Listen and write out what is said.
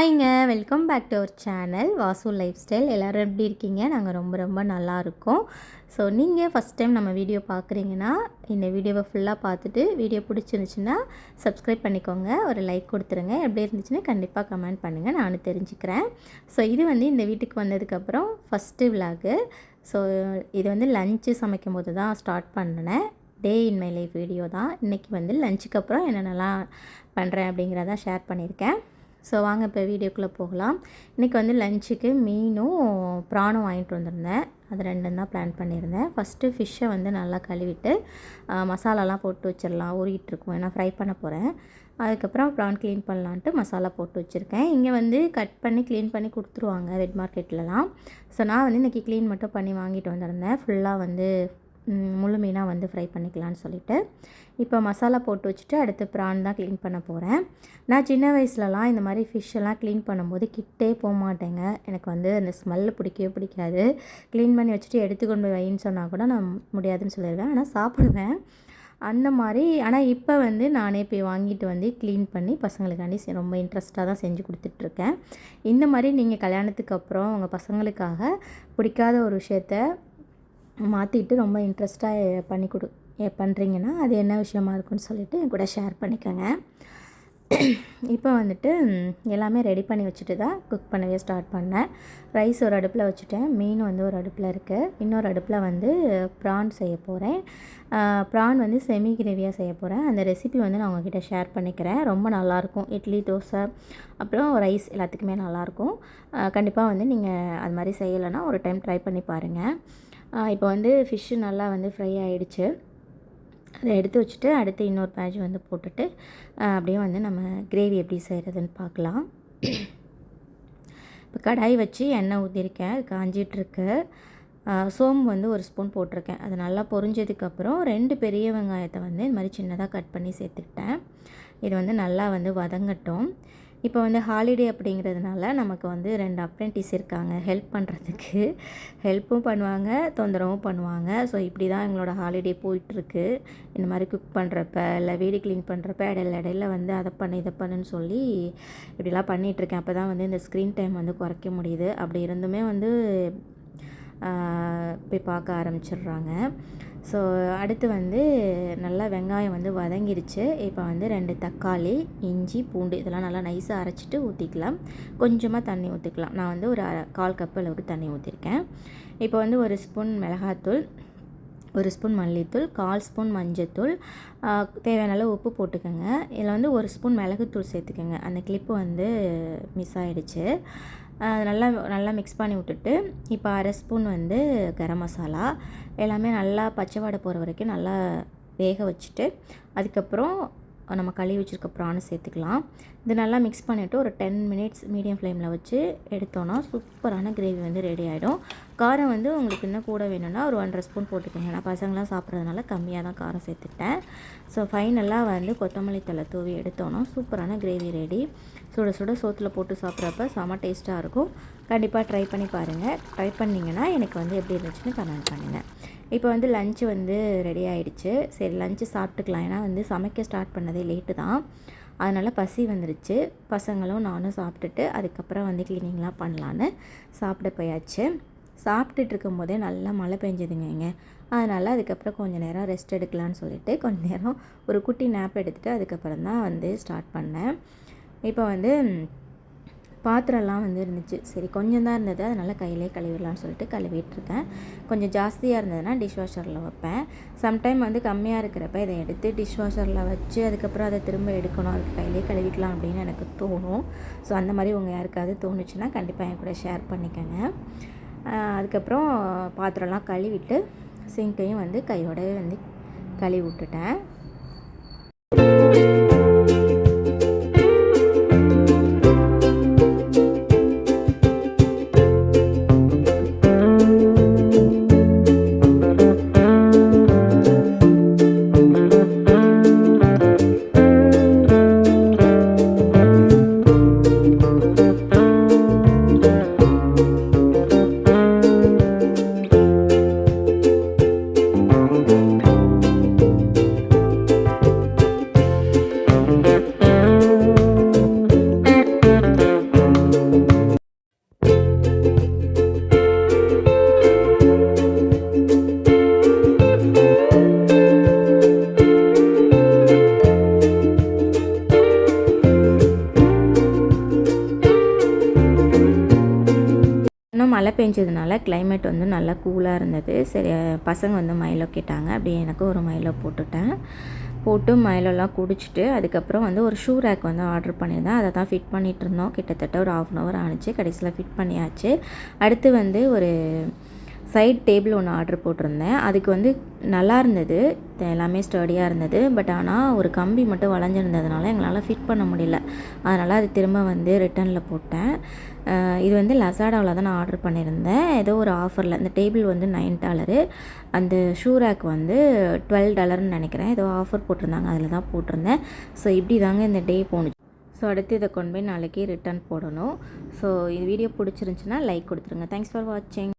ஹாய்ங்க, welcome back to our channel Vasu lifestyle. எல்லோரும் எப்படி இருக்கீங்க? நாங்கள் ரொம்ப நல்லா இருக்கோம். ஸோ நீங்கள் ஃபஸ்ட் டைம் நம்ம வீடியோ பார்க்குறீங்கன்னா இந்த வீடியோவை ஃபுல்லாக பார்த்துட்டு வீடியோ பிடிச்சிருந்துச்சுன்னா சப்ஸ்கிரைப் பண்ணிக்கோங்க, ஒரு லைக் கொடுத்துருங்க. எப்படி இருந்துச்சுன்னா கண்டிப்பாக கமெண்ட் பண்ணுங்கள், நானும் தெரிஞ்சுக்கிறேன். ஸோ இது இந்த வீட்டுக்கு வந்ததுக்கப்புறம் ஃபஸ்ட்டு விலாகு. ஸோ இது லஞ்சு சமைக்கும் போது தான் ஸ்டார்ட் பண்ணினேன். டே இன் மை லைஃப் வீடியோ தான். இன்றைக்கி லஞ்சுக்கு அப்புறம் என்னென்னலாம் பண்ணுறேன் அப்படிங்கிறத ஷேர் பண்ணியிருக்கேன். ஸோ வாங்க இப்போ வீடியோக்குள்ளே போகலாம். இன்றைக்கி லஞ்சுக்கு மீனும் ப்ரானும் வாங்கிட்டு வந்திருந்தேன். அது ரெண்டும் தான் பிளான் பண்ணியிருந்தேன். ஃபஸ்ட்டு ஃபிஷ்ஷை நல்லா கழுவிட்டு மசாலாலாம் போட்டு வச்சிடலாம், ஊறிட்டுருக்கும், ஏன்னா ஃப்ரை பண்ண போகிறேன். அதுக்கப்புறம் ப்ரான் க்ளீன் பண்ணலான்ட்டு மசாலா போட்டு வச்சுருக்கேன். இங்கே கட் பண்ணி க்ளீன் பண்ணி கொடுத்துருவாங்க வெட் மார்க்கெட்லலாம். ஸோ நான் இன்றைக்கி க்ளீன் மட்டும் பண்ணி வாங்கிட்டு வந்திருந்தேன். ஃபுல்லாக முழு மீனாக ஃப்ரை பண்ணிக்கலான்னு சொல்லிவிட்டு இப்போ மசாலா போட்டு வச்சுட்டு அடுத்து ப்ரான் தான் க்ளீன் பண்ண போகிறேன். நான் சின்ன வயசுலலாம் இந்த மாதிரி ஃபிஷ்ஷெல்லாம் க்ளீன் பண்ணும்போது கிட்டே போக மாட்டேங்க. எனக்கு அந்த ஸ்மெல்லு பிடிக்கவே பிடிக்காது. க்ளீன் பண்ணி வச்சுட்டு எடுத்துக்கொண்டு போய் வைன்னு சொன்னால் கூட நான் முடியாதுன்னு சொல்லிடுவேன். ஆனால் சாப்பிடுவேன் அந்த மாதிரி. ஆனால் இப்போ நானே போய் வாங்கிட்டு க்ளீன் பண்ணி பசங்களுக்காண்டி ரொம்ப இன்ட்ரெஸ்ட்டாக தான் செஞ்சு கொடுத்துட்ருக்கேன். இந்த மாதிரி நீங்கள் கல்யாணத்துக்கு அப்புறம் உங்கள் பசங்களுக்காக பிடிக்காத ஒரு விஷயத்த மாற்றிட்டு ரொம்ப இன்ட்ரெஸ்ட்டாக பண்ணுறீங்கன்னா அது என்ன விஷயமா இருக்குன்னு சொல்லிவிட்டு என் கூட ஷேர் பண்ணிக்கோங்க. இப்போ எல்லாமே ரெடி பண்ணி வச்சுட்டு தான் குக் பண்ணவே ஸ்டார்ட் பண்ணேன். ரைஸ் ஒரு அடுப்பில் வச்சுட்டேன், மீன் ஒரு அடுப்பில் இருக்குது. இன்னொரு அடுப்பில் ப்ரான் செய்ய போகிறேன். ப்ரான் செமி கிரேவியாக செய்ய போகிறேன். அந்த ரெசிபி நான் உங்ககிட்ட ஷேர் பண்ணிக்கிறேன். ரொம்ப நல்லாயிருக்கும். இட்லி, தோசை, அப்புறம் ரைஸ் எல்லாத்துக்குமே நல்லாயிருக்கும். கண்டிப்பாக நீங்கள் அது மாதிரி செய்யலைன்னா ஒரு டைம் ட்ரை பண்ணி பாருங்கள். இப்போ ஃபிஷ்ஷு நல்லா ஃப்ரை ஆகிடுச்சு. அதை எடுத்து வச்சுட்டு அடுத்து இன்னொரு பேட்ச் போட்டுட்டு அப்படியே நம்ம கிரேவி எப்படி செய்கிறதுன்னு பார்க்கலாம். இப்போ கடாய் வச்சு எண்ணெய் ஊற்றிருக்கேன், காஞ்சிகிட்ருக்கு. சோம்பு ஒரு ஸ்பூன் போட்டிருக்கேன். அது நல்லா பொரிஞ்சதுக்கப்புறம் 2 பெரிய வெங்காயத்தை இந்த மாதிரி சின்னதாக கட் பண்ணி சேர்த்துக்கிட்டேன். இது நல்லா வதங்கட்டும். இப்போ ஹாலிடே அப்படிங்கிறதுனால நமக்கு 2 அப்ரெண்டிஸ் இருக்காங்க ஹெல்ப் பண்ணுறதுக்கு. ஹெல்ப்பும் பண்ணுவாங்க, தொந்தரவும் பண்ணுவாங்க. ஸோ இப்படி தான் எங்களோட ஹாலிடே போயிட்டுருக்கு. இந்த மாதிரி குக் பண்ணுறப்ப இல்லை வீடு க்ளீன் பண்ணுறப்ப இடையில அதை பண்ணு இதை பண்ணுன்னு சொல்லி இப்படிலாம் பண்ணிகிட்ருக்கேன். அப்போ தான் இந்த ஸ்க்ரீன் டைம் குறைக்க முடியுது. அப்படி இருந்துமே போய் பார்க்க ஆரம்பிச்சிடுறாங்க. ஸோ அடுத்து நல்லா வெங்காயம் வதங்கிருச்சு. இப்போ 2 தக்காளி, இஞ்சி, பூண்டு இதெல்லாம் நல்லா நைஸாக அரைச்சிட்டு ஊற்றிக்கலாம். கொஞ்சமாக தண்ணி ஊற்றிக்கலாம். நான் ஒரு 1/4 கப் அளவுக்கு தண்ணி ஊற்றிருக்கேன். இப்போ 1 ஸ்பூன் மிளகாத்தூள், 1 ஸ்பூன் மல்லித்தூள், 1/4 ஸ்பூன் மஞ்சத்தூள், தேவையான அளவு உப்பு போட்டுக்கோங்க. இதில் 1 ஸ்பூன் மிளகுத்தூள் சேர்த்துக்கோங்க. அந்த கிளிப்பு மிஸ் ஆகிடுச்சு. நல்லா மிக்ஸ் பண்ணி விட்டுட்டு இப்போ 1/2 ஸ்பூன் கரம் மசாலா எல்லாமே நல்லா பச்சை வாடை போகிற வரைக்கும் நல்லா வேக வச்சுட்டு அதுக்கப்புறம் நம்ம கழுவி வச்சுருக்க ப்ரானை சேர்த்துக்கலாம். இது நல்லா மிக்ஸ் பண்ணிவிட்டு ஒரு 10 மினிட்ஸ் மீடியம் ஃப்ளேமில் வச்சு எடுத்தோன்னா சூப்பரான கிரேவி ரெடி ஆகிடும். காரம் உங்களுக்கு இன்னும் கூட வேணும்னா ஒரு 1/2 ஸ்பூன் போட்டுக்கோங்க. நான் பசங்களாம் சாப்பிட்றதுனால கம்மியாக தான் காரம் சேர்த்துட்டேன். ஸோ ஃபைனலாக கொத்தமல்லி தழை தூவி எடுத்தோன்னா சூப்பரான கிரேவி ரெடி. சுட சுட சோத்தில் போட்டு சாப்பிட்றப்ப செம டேஸ்ட்டாக இருக்கும். கண்டிப்பாக ட்ரை பண்ணி பாருங்கள். ட்ரை பண்ணிங்கன்னா எனக்கு எப்படி இருந்துச்சுன்னு கமெண்ட் பண்ணுங்கள். இப்போ லஞ்சு ரெடி ஆகிடுச்சு. சரி லஞ்சு சாப்பிட்டுக்கலாம். ஏன்னா சமைக்க ஸ்டார்ட் பண்ணதே லேட்டு தான், அதனால் பசி வந்துருச்சு. பசங்களும் நானும் சாப்பிட்டுட்டு அதுக்கப்புறம் க்ளீனிங்லாம் பண்ணலான்னு சாப்பிட போயாச்சு. சாப்பிட்டுட்டு இருக்கும்போதே நல்லா மழை பெஞ்சதுங்க. அதனால் அதுக்கப்புறம் கொஞ்சம் நேரம் ரெஸ்ட் எடுக்கலான்னு சொல்லிவிட்டு கொஞ்சம் நேரம் ஒரு குட்டி நேப் எடுத்துகிட்டு அதுக்கப்புறம் தான் ஸ்டார்ட் பண்ணேன். இப்போ பாத்திரம்லாம் இருந்துச்சு. சரி கொஞ்சம் தான் இருந்தது, அதனால் கையிலே கழுவிடலான்னு சொல்லிட்டு கழுவிட்டுருக்கேன். கொஞ்சம் ஜாஸ்தியாக இருந்ததுன்னா டிஷ் வாஷரில் வைப்பேன். சம்டைம் கம்மியாக இருக்கிறப்ப இதை எடுத்து டிஷ் வாஷரில் வச்சு அதுக்கப்புறம் அதை திரும்ப எடுக்கணும், அதுக்கு கையிலே கழுவிக்கலாம் அப்படின்னு எனக்கு தோணும். ஸோ அந்த மாதிரி உங்கள் யாருக்காவது தோணுச்சுன்னா கண்டிப்பாக என் கூட ஷேர் பண்ணிக்கோங்க. அதுக்கப்புறம் பாத்திரம்லாம் கழுவிட்டு சிங்கையும் கையோடவே கழுவி விட்டுட்டேன். மழை பெஞ்சதுனால கிளைமேட் வந்து நல்லா கூலாக இருந்தது. சரி பசங்க வந்து மைலோ கேட்டாங்க. அப்படியே எனக்கு ஒரு மைலோ போட்டு மைலோலாம் குடிச்சிட்டு அதுக்கப்புறம் வந்து ஒரு ஷூ ரேக் வந்து ஆர்டர் பண்ணியிருந்தேன். அதை தான் ஃபிட் பண்ணிகிட்டு இருந்தோம். கிட்டத்தட்ட ஒரு 1/2 hour ஆணுச்சு. கடைசியில் ஃபிட் பண்ணியாச்சு. அடுத்து வந்து ஒரு சைட் டேபிள் ஒன்று ஆர்டர் போட்டிருந்தேன். அதுக்கு வந்து நல்லா இருந்தது, எல்லாமே ஸ்டடியாக இருந்தது. பட் ஆனால் ஒரு கம்பி மட்டும் வளைஞ்சிருந்ததுனால எங்களால் ஃபிட் பண்ண முடியல. அதனால் அது திரும்ப வந்து ரிட்டனில் போட்டேன். இது வந்து லசாடாவில் தான் நான் ஆர்டர் பண்ணியிருந்தேன். ஏதோ ஒரு ஆஃபரில் இந்த டேபிள் வந்து $9, அந்த ஷூ ரேக் வந்து $12 நினைக்கிறேன். ஏதோ ஆஃபர் போட்டிருந்தாங்க, அதில் தான் போட்டிருந்தேன். ஸோ இப்படி தாங்க இந்த டே போணுச்சு. ஸோ அடுத்து இதை கொண்டு போய் நாளைக்கு ரிட்டன் போடணும். ஸோ இந்த வீடியோ பிடிச்சிருந்துச்சின்னா லைக் கொடுத்துருங்க. தேங்க்ஸ் ஃபார் வாட்சிங்.